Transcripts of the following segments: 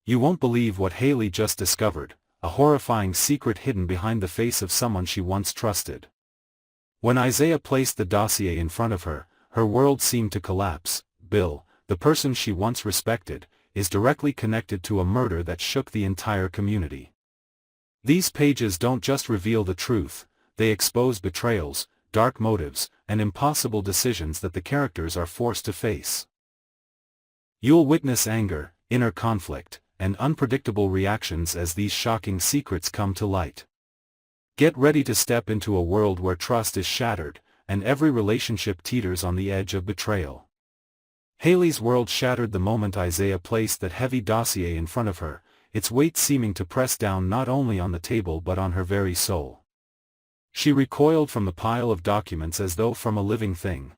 You won't believe what Hayley just discovered, a horrifying secret hidden behind the face of someone she once trusted. When Izaiah placed the dossier in front of her, her world seemed to collapse. Bill, the person she once respected, is directly connected to a murder that shook the entire community. These pages don't just reveal the truth, they expose betrayals, dark motives, and impossible decisions that the characters are forced to face. You'll witness anger, inner conflict, and unpredictable reactions as these shocking secrets come to light. Get ready to step into a world where trust is shattered, and every relationship teeters on the edge of betrayal. Hayley's world shattered the moment Izaiah placed that heavy dossier in front of her, its weight seeming to press down not only on the table but on her very soul. She recoiled from the pile of documents as though from a living thing.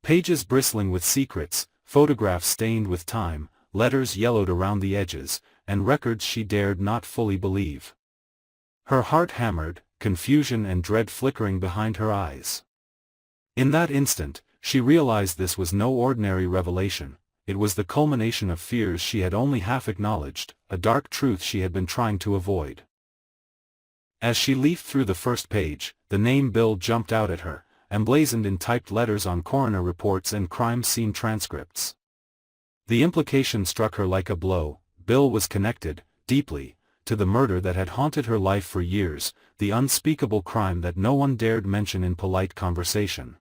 Pages bristling with secrets, photographs stained with time, letters yellowed around the edges, and records she dared not fully believe. Her heart hammered, confusion and dread flickering behind her eyes. In that instant, she realized this was no ordinary revelation, it was the culmination of fears she had only half acknowledged, a dark truth she had been trying to avoid. As she leafed through the first page, the name Bill jumped out at her, emblazoned in typed letters on coroner reports and crime scene transcripts. The implication struck her like a blow. Bill was connected, deeply, to the murder that had haunted her life for years, the unspeakable crime that no one dared mention in polite conversation.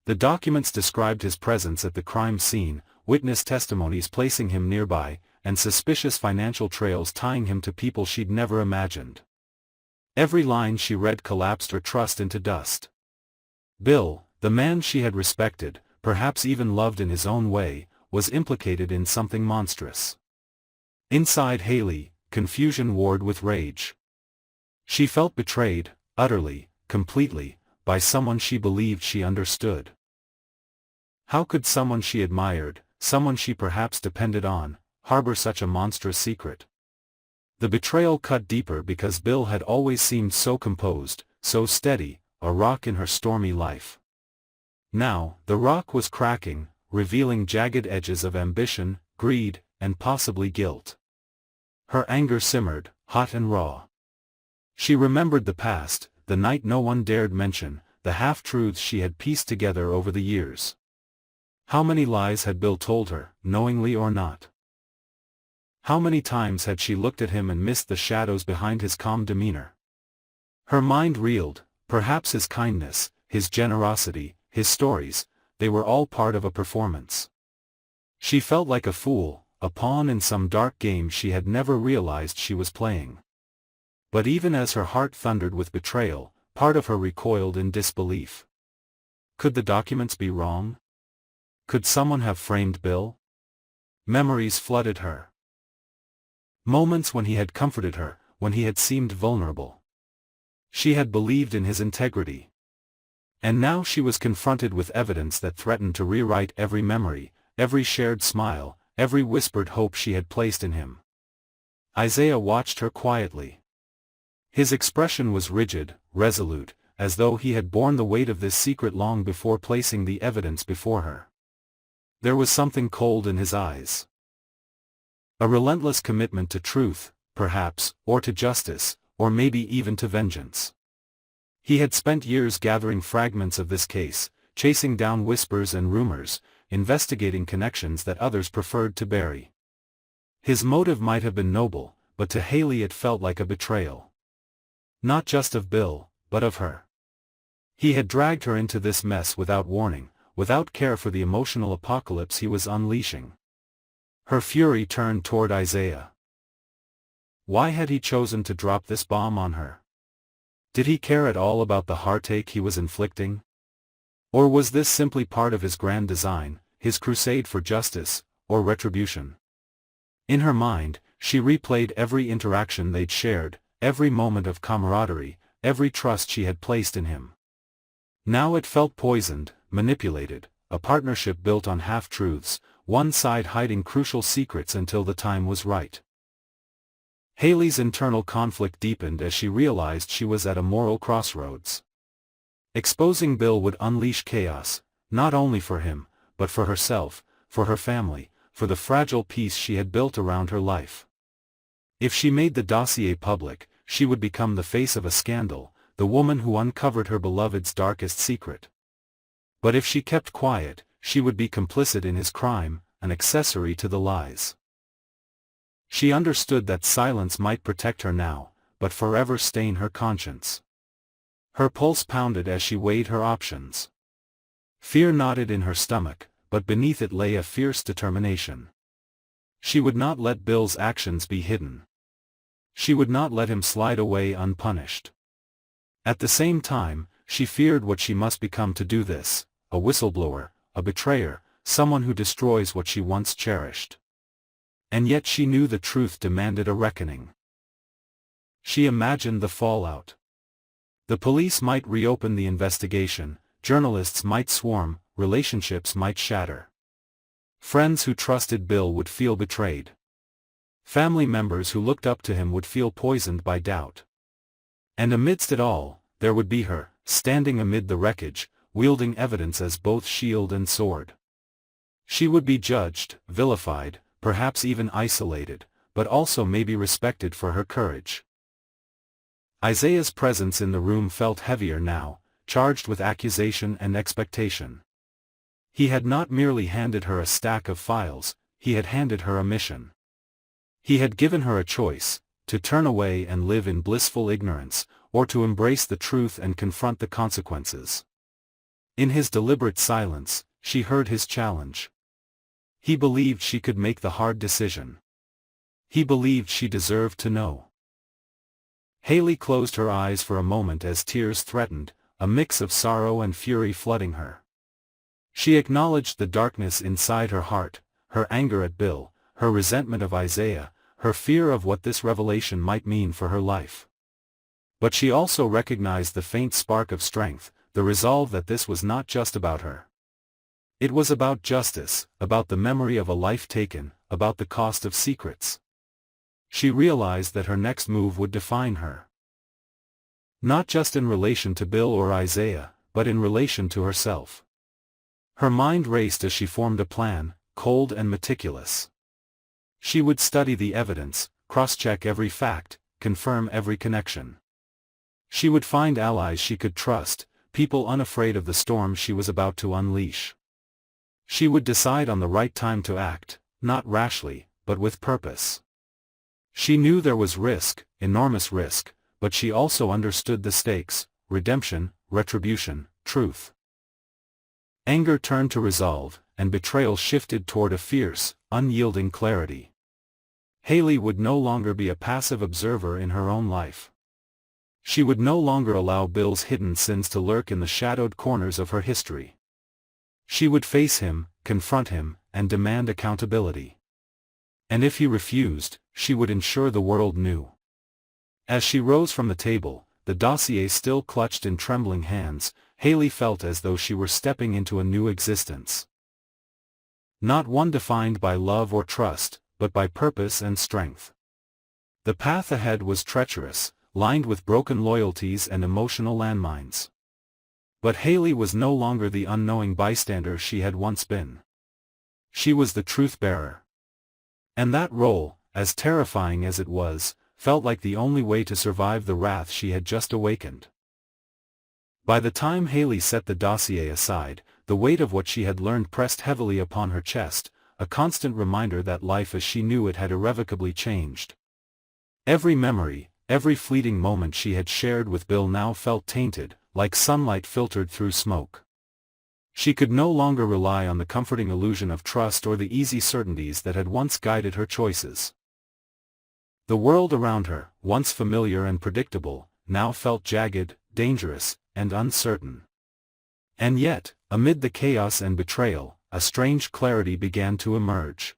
The documents described his presence at the crime scene, witness testimonies placing him nearby, and suspicious financial trails tying him to people she'd never imagined. Every line she read collapsed her trust into dust. Bill, the man she had respected, perhaps even loved in his own way, was implicated in something monstrous. Inside Hayley, confusion warred with rage. She felt betrayed, utterly, completely, by someone she believed she understood. How could someone she admired, someone she perhaps depended on, harbor such a monstrous secret? The betrayal cut deeper because Bill had always seemed so composed, so steady, a rock in her stormy life. Now, the rock was cracking, revealing jagged edges of ambition, greed, and possibly guilt. Her anger simmered, hot and raw. She remembered the past, the night no one dared mention, the half-truths she had pieced together over the years. How many lies had Bill told her, knowingly or not? How many times had she looked at him and missed the shadows behind his calm demeanor? Her mind reeled, perhaps his kindness, his generosity, his stories, they were all part of a performance. She felt like a fool, a pawn in some dark game she had never realized she was playing. But even as her heart thundered with betrayal, part of her recoiled in disbelief. Could the documents be wrong? Could someone have framed Bill? Memories flooded her. Moments when he had comforted her, when he had seemed vulnerable. She had believed in his integrity. And now she was confronted with evidence that threatened to rewrite every memory, every shared smile, every whispered hope she had placed in him. Izaiah watched her quietly. His expression was rigid, resolute, as though he had borne the weight of this secret long before placing the evidence before her. There was something cold in his eyes. A relentless commitment to truth, perhaps, or to justice, or maybe even to vengeance. He had spent years gathering fragments of this case, chasing down whispers and rumors, investigating connections that others preferred to bury. His motive might have been noble, but to Hayley it felt like a betrayal. Not just of Bill, but of her. He had dragged her into this mess without warning, without care for the emotional apocalypse he was unleashing. Her fury turned toward Izaiah. Why had he chosen to drop this bomb on her? Did he care at all about the heartache he was inflicting? Or was this simply part of his grand design, his crusade for justice, or retribution? In her mind, she replayed every interaction they'd shared, every moment of camaraderie, every trust she had placed in him. Now it felt poisoned, manipulated, a partnership built on half-truths, one side hiding crucial secrets until the time was right. Hayley's internal conflict deepened as she realized she was at a moral crossroads. Exposing Bill would unleash chaos, not only for him, but for herself, for her family, for the fragile peace she had built around her life. If she made the dossier public, she would become the face of a scandal, the woman who uncovered her beloved's darkest secret. But if she kept quiet, she would be complicit in his crime, an accessory to the lies. She understood that silence might protect her now, but forever stain her conscience. Her pulse pounded as she weighed her options. Fear knotted in her stomach, but beneath it lay a fierce determination. She would not let Bill's actions be hidden. She would not let him slide away unpunished. At the same time, she feared what she must become to do this, a whistleblower, a betrayer, someone who destroys what she once cherished. And yet she knew the truth demanded a reckoning. She imagined the fallout. The police might reopen the investigation, journalists might swarm, relationships might shatter. Friends who trusted Bill would feel betrayed. Family members who looked up to him would feel poisoned by doubt. And amidst it all, there would be her, standing amid the wreckage, wielding evidence as both shield and sword. She would be judged, vilified, perhaps even isolated, but also maybe respected for her courage. Izaiah's presence in the room felt heavier now, charged with accusation and expectation. He had not merely handed her a stack of files, he had handed her a mission. He had given her a choice, to turn away and live in blissful ignorance, or to embrace the truth and confront the consequences. In his deliberate silence, she heard his challenge. He believed she could make the hard decision. He believed she deserved to know. Hayley closed her eyes for a moment as tears threatened, a mix of sorrow and fury flooding her. She acknowledged the darkness inside her heart, her anger at Bill, her resentment of Izaiah, her fear of what this revelation might mean for her life. But she also recognized the faint spark of strength, the resolve that this was not just about her. It was about justice, about the memory of a life taken, about the cost of secrets. She realized that her next move would define her. Not just in relation to Bill or Izaiah, but in relation to herself. Her mind raced as she formed a plan, cold and meticulous. She would study the evidence, cross-check every fact, confirm every connection. She would find allies she could trust, people unafraid of the storm she was about to unleash. She would decide on the right time to act, not rashly, but with purpose. She knew there was risk, enormous risk, but she also understood the stakes: redemption, retribution, truth. Anger turned to resolve, and betrayal shifted toward a fierce, unyielding clarity. Hayley would no longer be a passive observer in her own life. She would no longer allow Bill's hidden sins to lurk in the shadowed corners of her history. She would face him, confront him, and demand accountability. And if he refused, she would ensure the world knew. As she rose from the table, the dossier still clutched in trembling hands, Hayley felt as though she were stepping into a new existence. Not one defined by love or trust, but by purpose and strength. The path ahead was treacherous, lined with broken loyalties and emotional landmines. But Hayley was no longer the unknowing bystander she had once been. She was the truth-bearer. And that role, as terrifying as it was, felt like the only way to survive the wrath she had just awakened. By the time Hayley set the dossier aside, the weight of what she had learned pressed heavily upon her chest, a constant reminder that life as she knew it had irrevocably changed. Every memory, every fleeting moment she had shared with Bill now felt tainted, like sunlight filtered through smoke. She could no longer rely on the comforting illusion of trust or the easy certainties that had once guided her choices. The world around her, once familiar and predictable, now felt jagged, dangerous, and uncertain. And yet, amid the chaos and betrayal, a strange clarity began to emerge.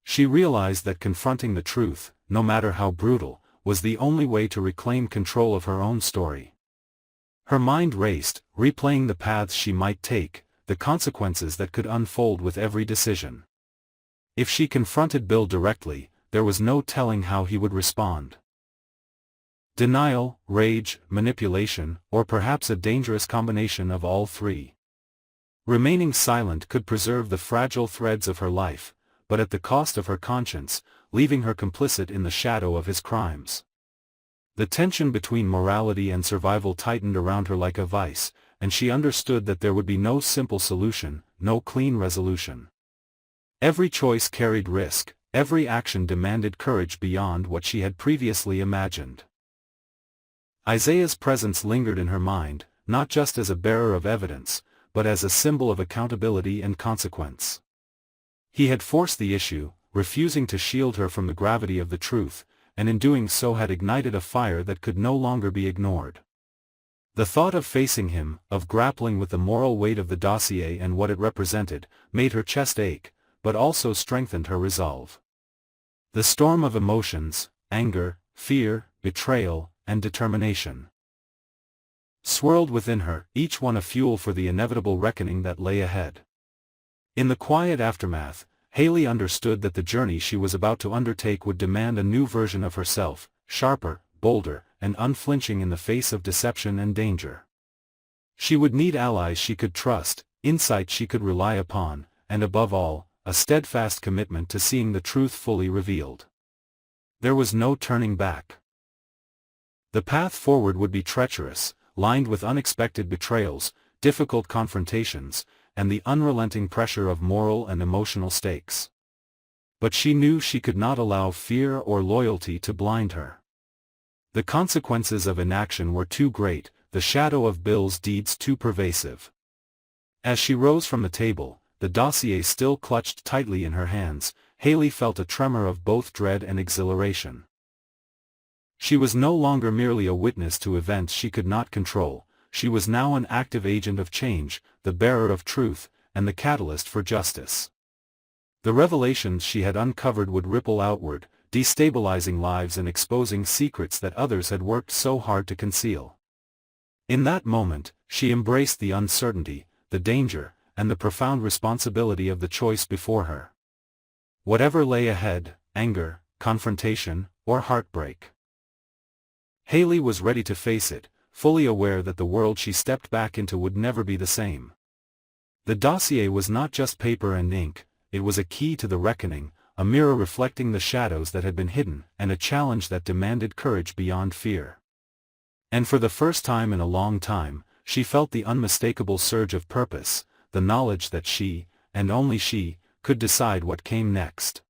She realized that confronting the truth, no matter how brutal, was the only way to reclaim control of her own story. Her mind raced, replaying the paths she might take, the consequences that could unfold with every decision. If she confronted Bill directly, there was no telling how he would respond. Denial, rage, manipulation, or perhaps a dangerous combination of all three. Remaining silent could preserve the fragile threads of her life, but at the cost of her conscience, leaving her complicit in the shadow of his crimes. The tension between morality and survival tightened around her like a vice, and she understood that there would be no simple solution, no clean resolution. Every choice carried risk, every action demanded courage beyond what she had previously imagined. Izaiah's presence lingered in her mind, not just as a bearer of evidence, but as a symbol of accountability and consequence. He had forced the issue, refusing to shield her from the gravity of the truth, and in doing so had ignited a fire that could no longer be ignored. The thought of facing him, of grappling with the moral weight of the dossier and what it represented, made her chest ache, but also strengthened her resolve. The storm of emotions, anger, fear, betrayal, and determination, swirled within her, each one a fuel for the inevitable reckoning that lay ahead. In the quiet aftermath, Hayley understood that the journey she was about to undertake would demand a new version of herself, sharper, bolder, and unflinching in the face of deception and danger. She would need allies she could trust, insight she could rely upon, and above all, a steadfast commitment to seeing the truth fully revealed. There was no turning back. The path forward would be treacherous, lined with unexpected betrayals, difficult confrontations, and the unrelenting pressure of moral and emotional stakes. But she knew she could not allow fear or loyalty to blind her. The consequences of inaction were too great, the shadow of Bill's deeds too pervasive. As she rose from the table, the dossier still clutched tightly in her hands, Hayley felt a tremor of both dread and exhilaration. She was no longer merely a witness to events she could not control, she was now an active agent of change, the bearer of truth, and the catalyst for justice. The revelations she had uncovered would ripple outward, destabilizing lives and exposing secrets that others had worked so hard to conceal. In that moment, she embraced the uncertainty, the danger, and the profound responsibility of the choice before her. Whatever lay ahead, anger, confrontation, or heartbreak, Hayley was ready to face it, fully aware that the world she stepped back into would never be the same. The dossier was not just paper and ink, it was a key to the reckoning, a mirror reflecting the shadows that had been hidden, and a challenge that demanded courage beyond fear. And for the first time in a long time, she felt the unmistakable surge of purpose, the knowledge that she, and only she, could decide what came next.